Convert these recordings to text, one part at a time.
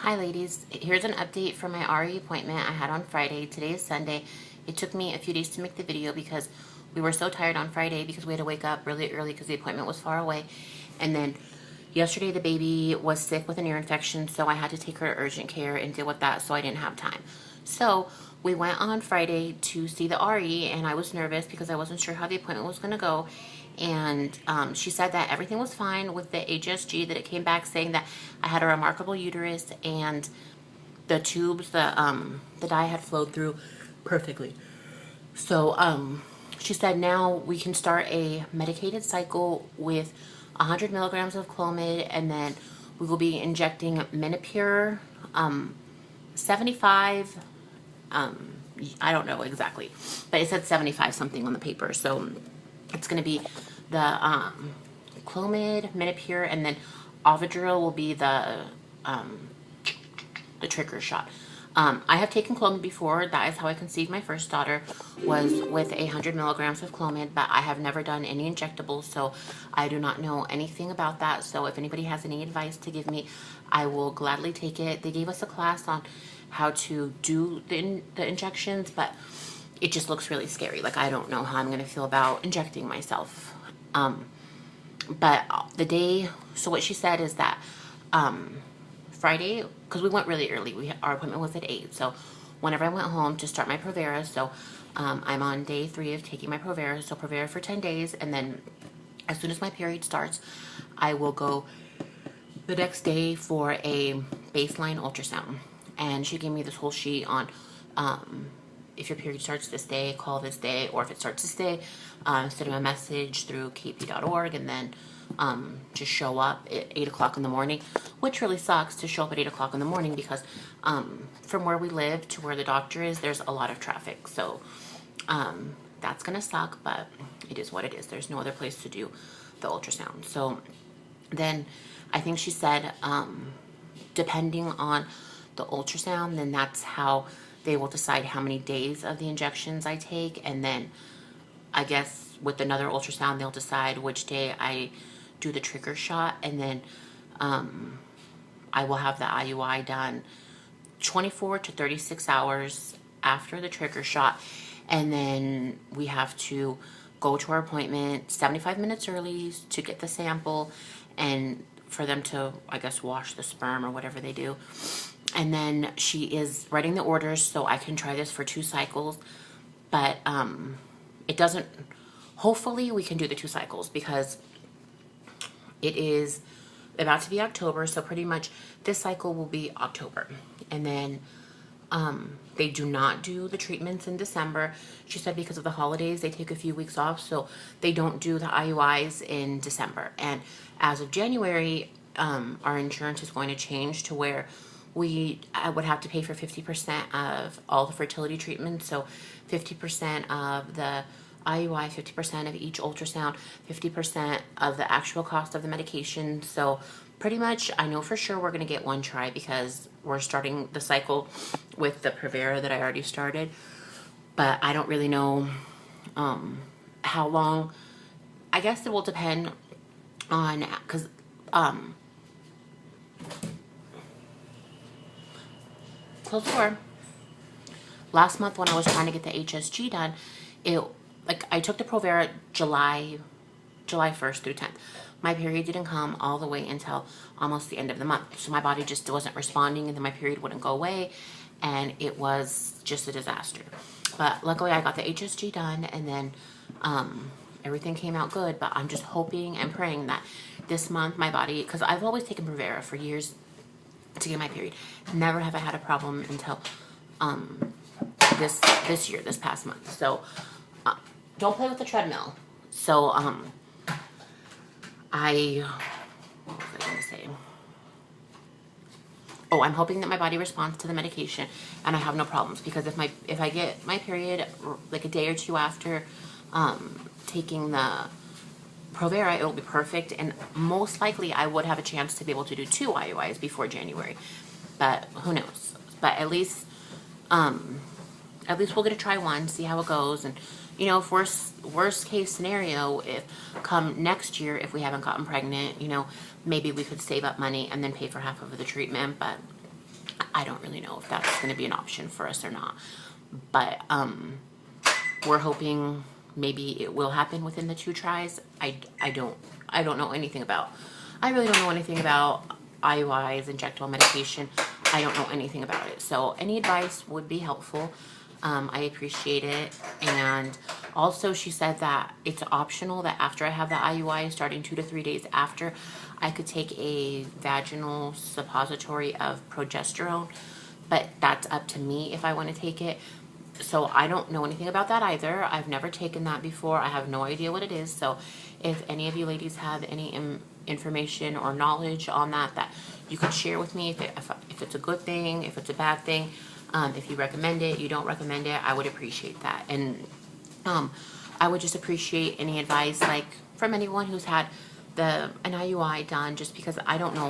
Hi ladies, here's an update from my RE appointment I had on Friday. Today is Sunday. It took me a few days to make the video because we were so tired on Friday because we had to wake up really early because the appointment was far away. And then yesterday the baby was sick with an ear infection, so I had to take her to urgent care and deal with that, so I didn't have time. So we went on Friday to see the RE, and I was nervous because I wasn't sure how the appointment was going to go. And she said that everything was fine with the HSG, that it came back saying that I had a remarkable uterus and the tubes, the dye had flowed through perfectly. So she said now we can start a medicated cycle with 100 milligrams of Clomid, and then we will be injecting Menopur 75. I don't know exactly, but it said 75 something on the paper. So it's going to be the Clomid, Menopur, and then Ovidrel will be the trigger shot. I have taken Clomid before. That is how I conceived my first daughter, was with 100 milligrams of Clomid, but I have never done any injectables, so I do not know anything about that. So if anybody has any advice to give me, I will gladly take it. They gave us a class on how to do the injections, but it just looks really scary. Like, I don't know how I'm going to feel about injecting myself. But the day, so what she said is that Friday, because we went really early, our appointment was at 8, so whenever I went home to start my Provera, so I'm on day 3 of taking my Provera, so Provera for 10 days, and then as soon as my period starts, I will go the next day for a baseline ultrasound. And she gave me this whole sheet on if your period starts this day, call this day, or if it starts this day, send them a message through kp.org, and then just show up at 8 o'clock in the morning, which really sucks to show up at 8 o'clock in the morning because from where we live to where the doctor is, there's a lot of traffic. So that's going to suck, but it is what it is. There's no other place to do the ultrasound. So then I think she said depending on the ultrasound, then that's how they will decide how many days of the injections I take, and then I guess with another ultrasound they'll decide which day I do the trigger shot, and then I will have the IUI done 24 to 36 hours after the trigger shot, and then we have to go to our appointment 75 minutes early to get the sample and for them to, I guess, wash the sperm or whatever they do. And then she is writing the orders so I can try this for 2 cycles. But it doesn't, hopefully we can do the 2 cycles because it is about to be October. So pretty much this cycle will be October. And then they do not do the treatments in December. She said because of the holidays, they take a few weeks off. So they don't do the IUIs in December. And as of January, our insurance is going to change to where I would have to pay for 50% of all the fertility treatments. So 50% of the IUI, 50% of each ultrasound, 50% of the actual cost of the medication. So pretty much I know for sure we're going to get 1 try because we're starting the cycle with the Provera that I already started. But I don't really know how long. I guess it will depend on, because close the door. Last month when I was trying to get the HSG done, I took the Provera July 1st through 10th. My period didn't come all the way until almost the end of the month. So my body just wasn't responding, and then my period wouldn't go away, and it was just a disaster. But luckily I got the HSG done, and then everything came out good. But I'm just hoping and praying that this month my body, because I've always taken Provera for years to get my period. Never have I had a problem until this year, this past month. So don't play with the treadmill. So what was I gonna say? Oh, I'm hoping that my body responds to the medication and I have no problems, because if I get my period like a day or 2 after taking the Provera, it will be perfect, and most likely I would have a chance to be able to do 2 IUIs before January, but who knows. But at least we'll get to try 1, see how it goes, and you know, if worst case scenario, if come next year, if we haven't gotten pregnant, you know, maybe we could save up money and then pay for half of the treatment. But I don't really know if that's going to be an option for us or not. But we're hoping maybe it will happen within the 2 tries. I don't know anything about. I really don't know anything about IUIs, injectable medication. I don't know anything about it. So any advice would be helpful. I appreciate it. And also she said that it's optional that after I have the IUI, starting 2 to 3 days after, I could take a vaginal suppository of progesterone, but that's up to me if I want to take it. So I don't know anything about that either. I've never taken that before. I have no idea what it is. So if any of you ladies have any information or knowledge on that you could share with me, if it's a good thing, if it's a bad thing, if you recommend it, you don't recommend it, I would appreciate that. And I would just appreciate any advice, like from anyone who's had an IUI done, just because I don't know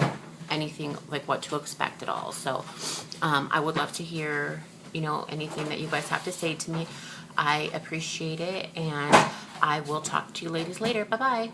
anything like what to expect at all. So I would love to hear, you know, anything that you guys have to say to me. I appreciate it, and I will talk to you ladies later. Bye bye.